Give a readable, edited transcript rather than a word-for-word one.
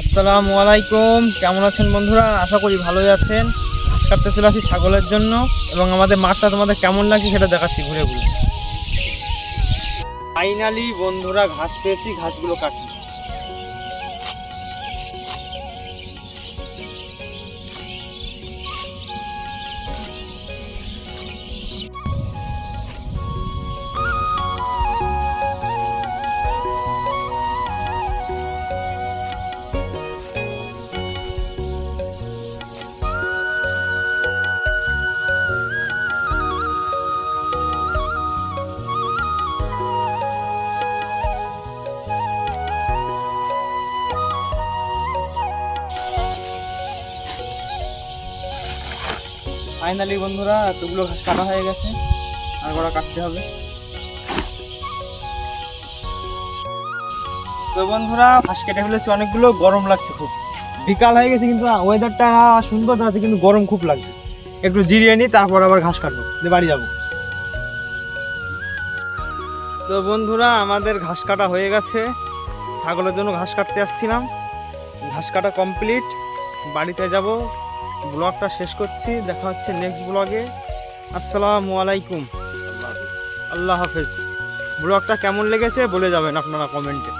আসসালামু আলাইকুম, কেমন আছেন বন্ধুরা? আশা করি ভালোই আছেন। ঘাস কাটতে চলে আসি ছাগলের জন্য, এবং আমাদের মাঠটা তোমাদের কেমন লাগে সেটা দেখাচ্ছি ঘুরে ঘুরে। ফাইনালি বন্ধুরা ঘাস পেয়েছি, ঘাসগুলো কাটি। ফাইনালি বন্ধুরা এতগুলো ঘাস কাটা হয়ে গেছে, আর গোড়া কাটতে হবে। তো বন্ধুরা ঘাস কেটে ফেলেছি অনেকগুলো, গরম লাগছে খুব। বিকাল হয়ে গেছে কিন্তু ওয়েদারটা সুন্দর আছে, কিন্তু গরম খুব লাগছে। একটু জিরিয়ে নিই, তারপর আবার ঘাস কাটবো, দিয়ে বাড়ি যাবো। তো বন্ধুরা আমাদের ঘাস কাটা হয়ে গেছে, ছাগলের জন্য ঘাস কাটতে আসছিলাম। ঘাস কাটা কমপ্লিট, বাড়িতে যাব। ব্লগটা শেষ করছি, দেখা হচ্ছে নেক্সট ব্লগে। আসসালামু আলাইকুম, আল্লাহ হাফেজ। ব্লগটা কেমন লেগেছে বলে যাবেন আপনারা কমেন্টে।